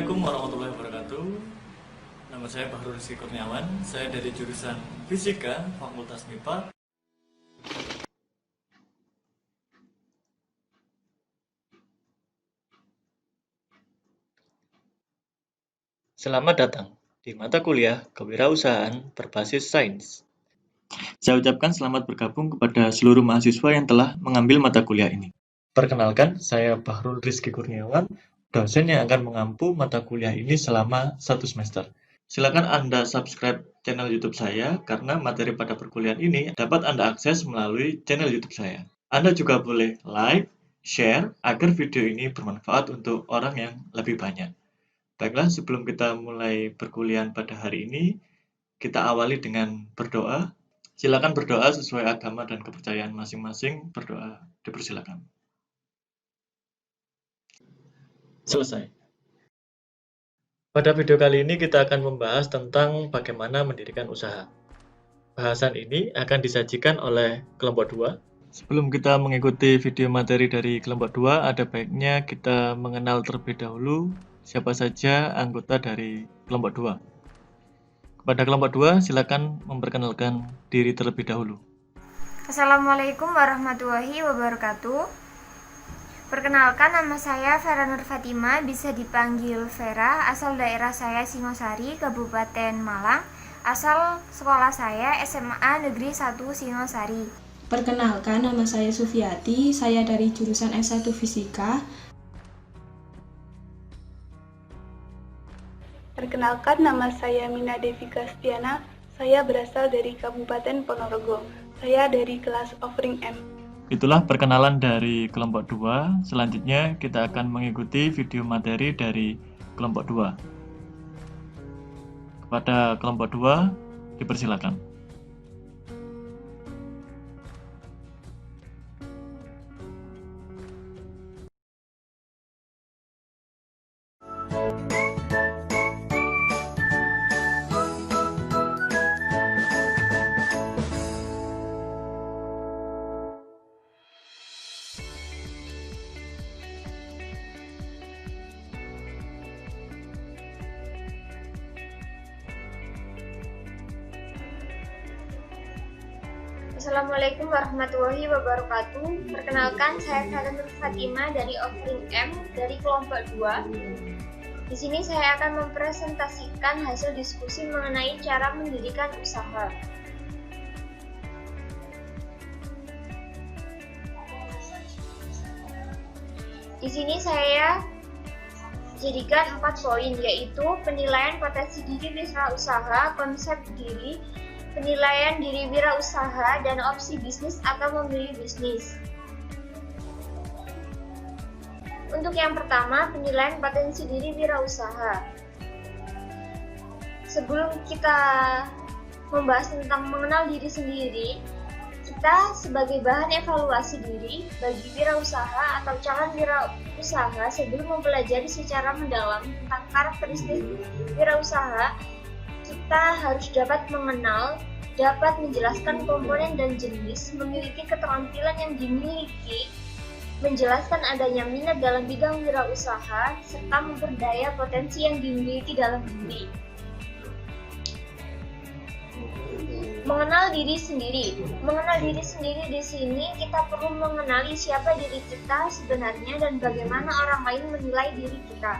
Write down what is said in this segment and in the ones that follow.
Assalamualaikum warahmatullahi wabarakatuh. Nama saya Bahrul Rizky Kurniawan. Saya dari jurusan Fisika, Fakultas MIPA. Selamat datang di mata kuliah Kewirausahaan Berbasis Sains. Saya ucapkan selamat bergabung kepada seluruh mahasiswa yang telah mengambil mata kuliah ini. Perkenalkan, saya Bahrul Rizky Kurniawan, dosen yang akan mengampu mata kuliah ini selama 1 semester. Silakan Anda subscribe channel YouTube saya karena materi pada perkuliahan ini dapat Anda akses melalui channel YouTube saya. Anda juga boleh like, share agar video ini bermanfaat untuk orang yang lebih banyak. Baiklah, sebelum kita mulai perkuliahan pada hari ini, kita awali dengan berdoa. Silakan berdoa sesuai agama dan kepercayaan masing-masing. Berdoa dipersilakan. Selesai. Pada video kali ini kita akan membahas tentang bagaimana mendirikan usaha. Bahasan ini akan disajikan oleh kelompok 2. Sebelum kita mengikuti video materi dari kelompok 2, ada baiknya kita mengenal terlebih dahulu siapa saja anggota dari kelompok 2. Kepada kelompok 2, silakan memperkenalkan diri terlebih dahulu. Assalamualaikum warahmatullahi wabarakatuh. Perkenalkan, nama saya Vera Nur Fatima, bisa dipanggil Vera, asal daerah saya Singosari, Kabupaten Malang, asal sekolah saya SMA Negeri 1 Singosari. Perkenalkan, nama saya Sufiati, saya dari jurusan S1 Fisika. Perkenalkan, nama saya Mina Devi Kastiana, saya berasal dari Kabupaten Ponorogo, saya dari kelas Offering M. Itulah perkenalan dari kelompok 2. Selanjutnya kita akan mengikuti video materi dari kelompok 2. Kepada kelompok 2, dipersilakan. Assalamualaikum warahmatullahi wabarakatuh. Perkenalkan, saya Vera Nur Fatima dari Offering M dari kelompok 2. Di sini saya akan mempresentasikan hasil diskusi mengenai cara mendirikan usaha. Di sini saya jadikan 4 poin, yaitu penilaian potensi diri wirausaha, konsep diri, penilaian diri wirausaha, dan opsi bisnis atau memilih bisnis. Untuk yang pertama, penilaian potensi diri wirausaha. Sebelum kita membahas tentang mengenal diri sendiri, kita sebagai bahan evaluasi diri bagi wirausaha atau calon wirausaha sebelum mempelajari secara mendalam tentang karakteristik wirausaha, kita harus dapat mengenal, dapat menjelaskan komponen dan jenis, memiliki keterampilan yang dimiliki, menjelaskan adanya minat dalam bidang wirausaha, serta memperdaya potensi yang dimiliki dalam diri. Mengenal diri sendiri. Mengenal diri sendiri di sini kita perlu mengenali siapa diri kita sebenarnya dan bagaimana orang lain menilai diri kita.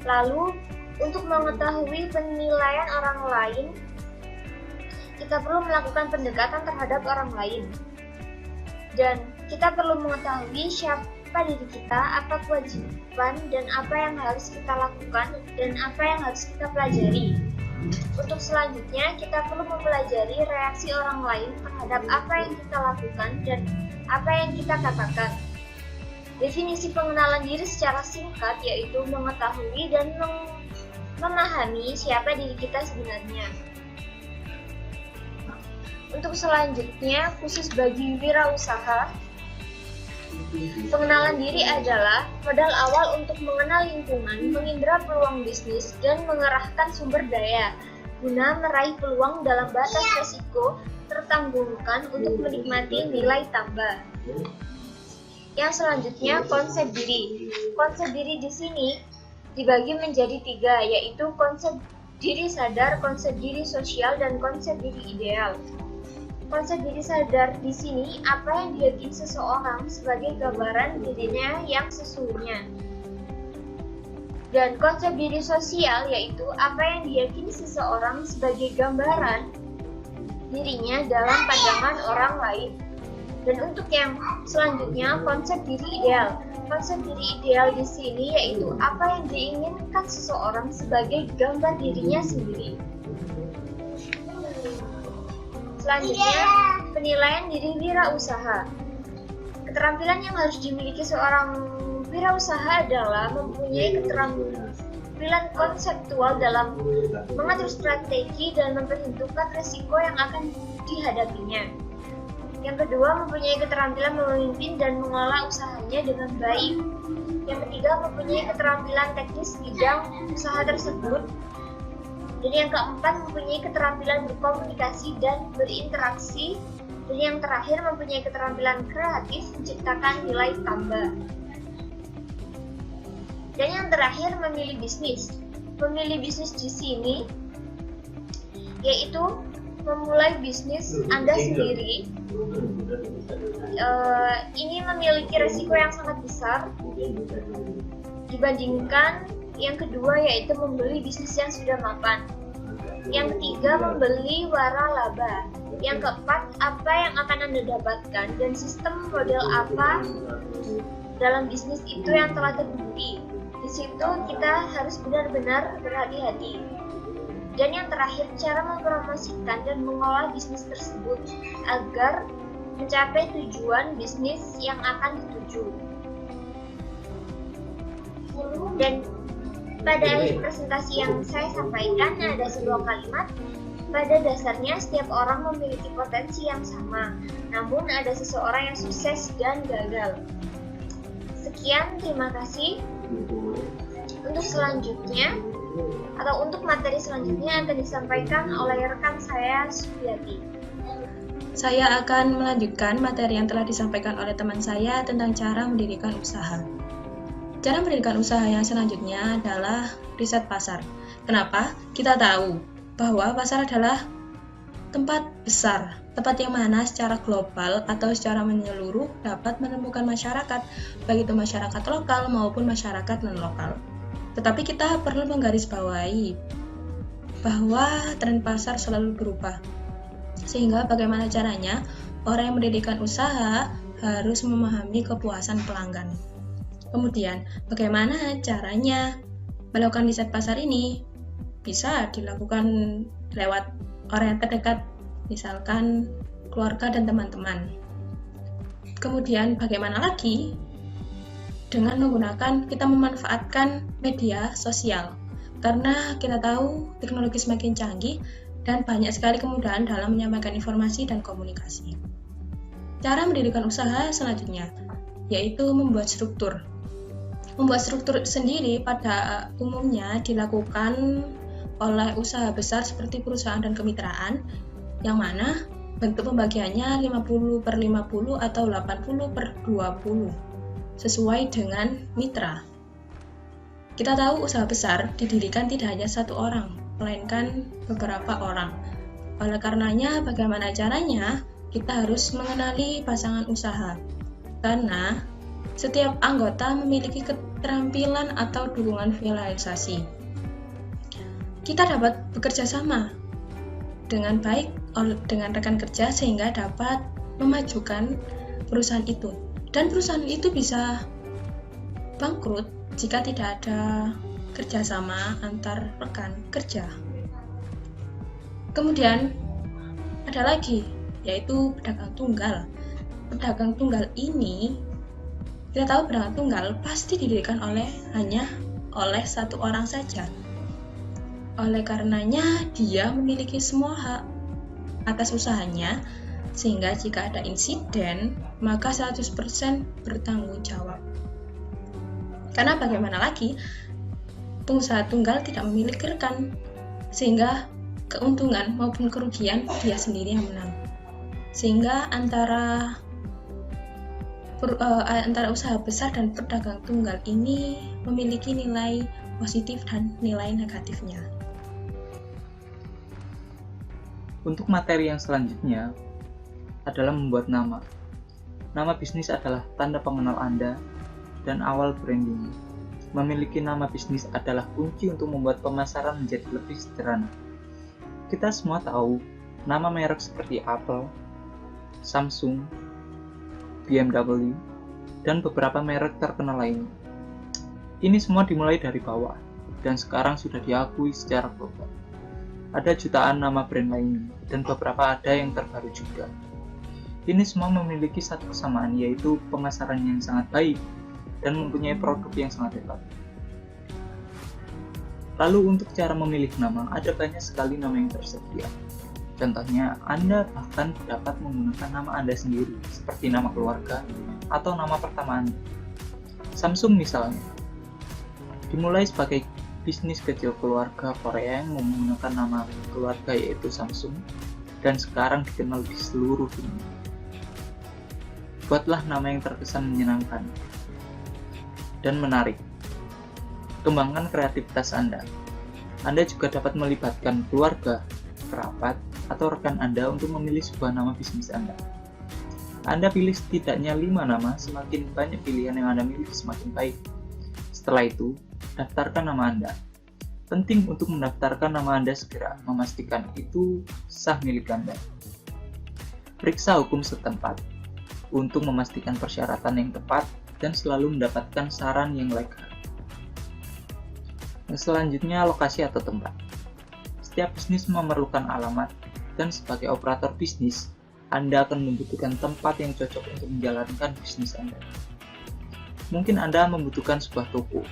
Lalu, untuk mengetahui penilaian orang lain, kita perlu melakukan pendekatan terhadap orang lain. Dan kita perlu mengetahui siapa diri kita, apa kewajiban dan apa yang harus kita lakukan dan apa yang harus kita pelajari. Untuk selanjutnya, kita perlu mempelajari reaksi orang lain terhadap apa yang kita lakukan dan apa yang kita katakan. Definisi pengenalan diri secara singkat yaitu mengetahui dan memahami siapa diri kita sebenarnya. Untuk selanjutnya, khusus bagi wirausaha, pengenalan diri adalah modal awal untuk mengenal lingkungan, mengindra peluang bisnis, dan mengerahkan sumber daya guna meraih peluang dalam batas resiko tertanggungkan untuk menikmati nilai tambah. Yang selanjutnya, konsep diri. Konsep diri di sini dibagi menjadi 3, yaitu konsep diri sadar, konsep diri sosial, dan konsep diri ideal. Konsep diri sadar di sini apa yang diyakini seseorang sebagai gambaran dirinya yang sesungguhnya. Dan konsep diri sosial yaitu apa yang diyakini seseorang sebagai gambaran dirinya dalam pandangan orang lain. Dan untuk yang selanjutnya, konsep diri ideal. Konsep diri ideal di sini yaitu apa yang diinginkan seseorang sebagai gambar dirinya sendiri. Selanjutnya, penilaian diri wirausaha. Keterampilan yang harus dimiliki seorang wirausaha adalah mempunyai keterampilan konseptual dalam mengatur strategi dan memperhitungkan risiko yang akan dihadapinya. Yang kedua, mempunyai keterampilan memimpin dan mengelola usahanya dengan baik. Yang ketiga, mempunyai keterampilan teknis bidang usaha tersebut. Dan yang keempat, mempunyai keterampilan berkomunikasi dan berinteraksi. Dan yang terakhir, mempunyai keterampilan kreatif menciptakan nilai tambah. Dan yang terakhir, memilih bisnis. Memilih bisnis di sini yaitu memulai bisnis Anda sendiri. Ini memiliki resiko yang sangat besar dibandingkan yang kedua, yaitu membeli bisnis yang sudah mapan. Yang ketiga, membeli waralaba. Yang keempat, apa yang akan Anda dapatkan dan sistem model apa dalam bisnis itu yang telah terbukti. Di situ kita harus benar-benar berhati-hati. Dan yang terakhir, cara mempromosikan dan mengolah bisnis tersebut agar mencapai tujuan bisnis yang akan dituju. Dan pada akhir presentasi yang saya sampaikan ada sebuah kalimat. Pada dasarnya setiap orang memiliki potensi yang sama, namun ada seseorang yang sukses dan gagal. Sekian, terima kasih. Untuk selanjutnya atau untuk materi selanjutnya akan disampaikan oleh rekan saya, Sufiati. Saya akan melanjutkan materi yang telah disampaikan oleh teman saya tentang cara mendirikan usaha. Cara mendirikan usaha yang selanjutnya adalah riset pasar. Kenapa? Kita tahu bahwa pasar adalah tempat besar, tempat yang mana secara global atau secara menyeluruh dapat menemukan masyarakat, baik itu masyarakat lokal maupun masyarakat non-lokal. Tetapi kita perlu menggarisbawahi bahwa tren pasar selalu berubah. Sehingga bagaimana caranya orang yang mendirikan usaha harus memahami kepuasan pelanggan. Kemudian, bagaimana caranya melakukan riset pasar ini? Bisa dilakukan lewat orang yang terdekat, misalkan keluarga dan teman-teman. Kemudian, bagaimana lagi? Dengan menggunakan, kita memanfaatkan media sosial. Karena kita tahu teknologi semakin canggih dan banyak sekali kemudahan dalam menyampaikan informasi dan komunikasi. Cara mendirikan usaha selanjutnya, yaitu membuat struktur. Membuat struktur sendiri pada umumnya dilakukan oleh usaha besar seperti perusahaan dan kemitraan, yang mana bentuk pembagiannya 50/50 atau 80/20, sesuai dengan mitra. Kita tahu usaha besar didirikan tidak hanya satu orang, melainkan beberapa orang. Oleh karenanya, bagaimana caranya? Kita harus mengenali pasangan usaha, karena setiap anggota memiliki keterampilan atau dukungan realisasi. Kita dapat bekerja sama dengan baik dengan rekan kerja sehingga dapat memajukan perusahaan itu. Dan perusahaan itu bisa bangkrut jika tidak ada kerjasama antar rekan kerja. Kemudian ada lagi, yaitu pedagang tunggal. Pedagang tunggal ini, kita tahu pedagang tunggal pasti didirikan hanya oleh satu orang saja. Oleh karenanya, dia memiliki semua hak atas usahanya, sehingga jika ada insiden, maka 100% bertanggung jawab. Karena bagaimana lagi, pengusaha tunggal tidak memiliki rekan, sehingga keuntungan maupun kerugian dia sendiri yang menang. Sehingga antara usaha besar dan pedagang tunggal ini memiliki nilai positif dan nilai negatifnya. Untuk materi yang selanjutnya adalah membuat nama. Nama bisnis adalah tanda pengenal Anda dan awal branding. Memiliki nama bisnis adalah kunci untuk membuat pemasaran menjadi lebih sederhana. Kita semua tahu nama merek seperti Apple, Samsung, BMW, dan beberapa merek terkenal lainnya. Ini semua dimulai dari bawah dan sekarang sudah diakui secara global. Ada jutaan nama brand lainnya, dan beberapa ada yang terbaru juga. Ini semua memiliki satu kesamaan, yaitu pemasaran yang sangat baik dan mempunyai produk yang sangat hebat. Lalu untuk cara memilih nama, ada banyak sekali nama yang tersedia. Contohnya, Anda bahkan dapat menggunakan nama Anda sendiri, seperti nama keluarga atau nama pertama Anda. Samsung misalnya, dimulai sebagai bisnis kecil keluarga Korea yang menggunakan nama keluarga yaitu Samsung dan sekarang dikenal di seluruh dunia. Buatlah nama yang terkesan menyenangkan dan menarik. Kembangkan kreativitas Anda. Anda juga dapat melibatkan keluarga, kerabat, atau rekan Anda untuk memilih sebuah nama bisnis Anda. Anda pilih setidaknya 5 nama, semakin banyak pilihan yang Anda miliki semakin baik. Setelah itu, daftarkan nama Anda. Penting untuk mendaftarkan nama Anda segera, memastikan itu sah milik Anda. Periksa hukum setempat untuk memastikan persyaratan yang tepat dan selalu mendapatkan saran yang legal. Selanjutnya, lokasi atau tempat. Setiap bisnis memerlukan alamat, dan sebagai operator bisnis, Anda akan membutuhkan tempat yang cocok untuk menjalankan bisnis Anda. Mungkin Anda membutuhkan sebuah toko,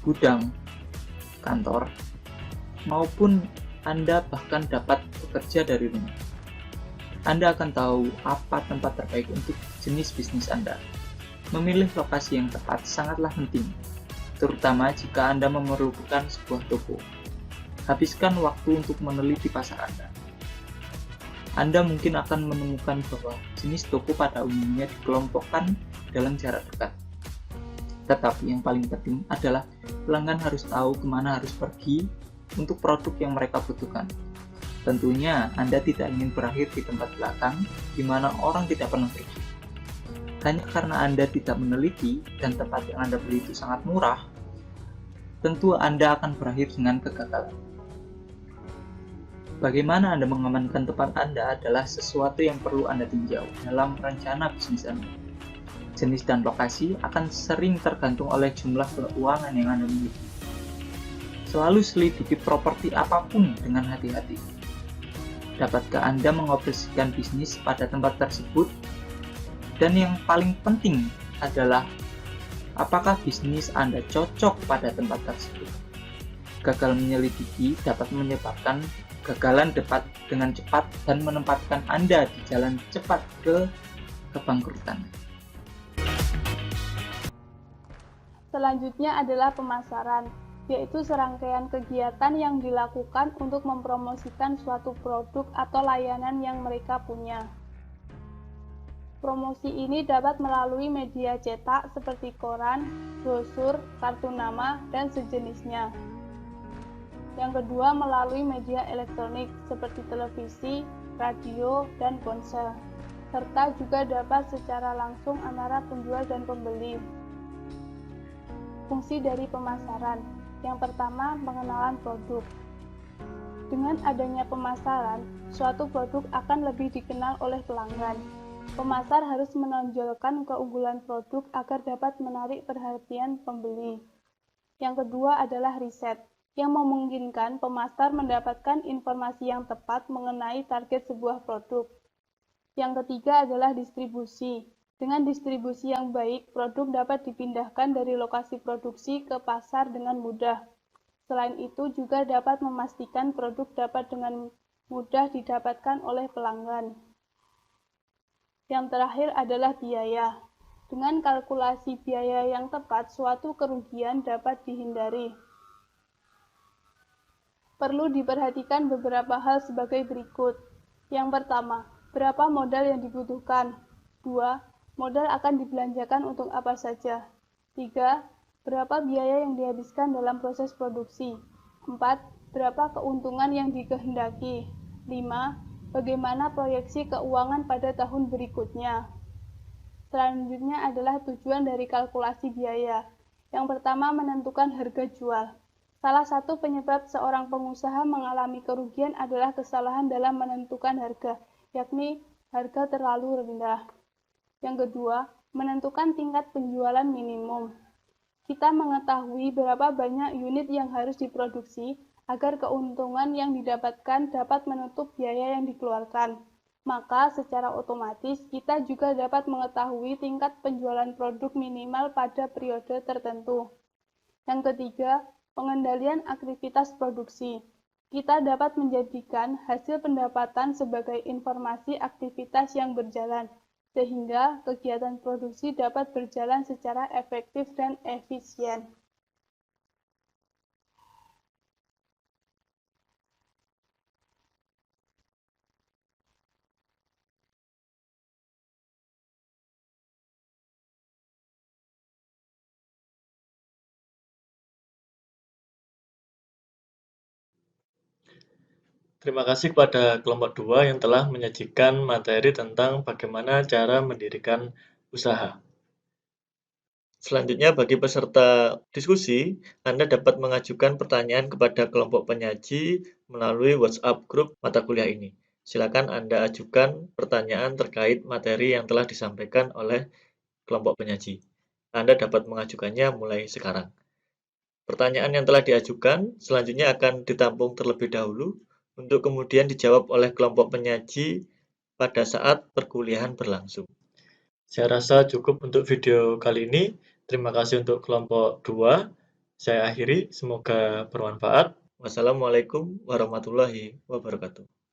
gudang, kantor, maupun Anda bahkan dapat bekerja dari rumah. Anda akan tahu apa tempat terbaik untuk jenis bisnis Anda. Memilih lokasi yang tepat sangatlah penting, terutama jika Anda memerlukan sebuah toko. Habiskan waktu untuk meneliti pasar Anda. Anda mungkin akan menemukan bahwa jenis toko pada umumnya dikelompokkan dalam jarak dekat. Tetapi yang paling penting adalah pelanggan harus tahu kemana harus pergi untuk produk yang mereka butuhkan. Tentunya Anda tidak ingin berakhir di tempat belakang di mana orang tidak pernah pergi. Hanya karena Anda tidak meneliti dan tempat yang Anda beli itu sangat murah, tentu Anda akan berakhir dengan kegagalan. Bagaimana Anda mengamankan tempat Anda adalah sesuatu yang perlu Anda tinjau dalam rencana bisnis Anda. Jenis dan lokasi akan sering tergantung oleh jumlah keuangan yang Anda miliki. Selalu selidiki properti apapun dengan hati-hati. Dapatkah Anda mengoperasikan bisnis pada tempat tersebut? Dan yang paling penting adalah, apakah bisnis Anda cocok pada tempat tersebut? Gagal menyelidiki dapat menyebabkan kegagalan dengan cepat dan menempatkan Anda di jalan cepat ke kebangkrutan. Selanjutnya adalah pemasaran, yaitu serangkaian kegiatan yang dilakukan untuk mempromosikan suatu produk atau layanan yang mereka punya. Promosi ini dapat melalui media cetak seperti koran, brosur, kartu nama, dan sejenisnya. Yang kedua, melalui media elektronik seperti televisi, radio, dan ponsel, serta juga dapat secara langsung antara penjual dan pembeli. Fungsi dari pemasaran. Yang pertama, pengenalan produk. Dengan adanya pemasaran, suatu produk akan lebih dikenal oleh pelanggan. Pemasar harus menonjolkan keunggulan produk agar dapat menarik perhatian pembeli. Yang kedua adalah riset, yang memungkinkan pemasar mendapatkan informasi yang tepat mengenai target sebuah produk. Yang ketiga adalah distribusi. Dengan distribusi yang baik, produk dapat dipindahkan dari lokasi produksi ke pasar dengan mudah. Selain itu, juga dapat memastikan produk dapat dengan mudah didapatkan oleh pelanggan. Yang terakhir adalah biaya. Dengan kalkulasi biaya yang tepat, suatu kerugian dapat dihindari. Perlu diperhatikan beberapa hal sebagai berikut. Yang pertama, berapa modal yang dibutuhkan? 2. Modal akan dibelanjakan untuk apa saja? 3. Berapa biaya yang dihabiskan dalam proses produksi? 4. Berapa keuntungan yang dikehendaki? 5. Bagaimana proyeksi keuangan pada tahun berikutnya? Selanjutnya adalah tujuan dari kalkulasi biaya. Yang pertama, menentukan harga jual. Salah satu penyebab seorang pengusaha mengalami kerugian adalah kesalahan dalam menentukan harga, yakni harga terlalu rendah. Yang kedua, menentukan tingkat penjualan minimum. Kita mengetahui berapa banyak unit yang harus diproduksi agar keuntungan yang didapatkan dapat menutup biaya yang dikeluarkan. Maka secara otomatis kita juga dapat mengetahui tingkat penjualan produk minimal pada periode tertentu. Yang ketiga, pengendalian aktivitas produksi. Kita dapat menjadikan hasil pendapatan sebagai informasi aktivitas yang berjalan, sehingga kegiatan produksi dapat berjalan secara efektif dan efisien. Terima kasih kepada kelompok 2 yang telah menyajikan materi tentang bagaimana cara mendirikan usaha. Selanjutnya, bagi peserta diskusi, Anda dapat mengajukan pertanyaan kepada kelompok penyaji melalui WhatsApp grup mata kuliah ini. Silakan Anda ajukan pertanyaan terkait materi yang telah disampaikan oleh kelompok penyaji. Anda dapat mengajukannya mulai sekarang. Pertanyaan yang telah diajukan selanjutnya akan ditampung terlebih dahulu untuk kemudian dijawab oleh kelompok penyaji pada saat perkuliahan berlangsung. Saya rasa cukup untuk video kali ini. Terima kasih untuk kelompok 2. Saya akhiri, semoga bermanfaat. Wassalamualaikum warahmatullahi wabarakatuh.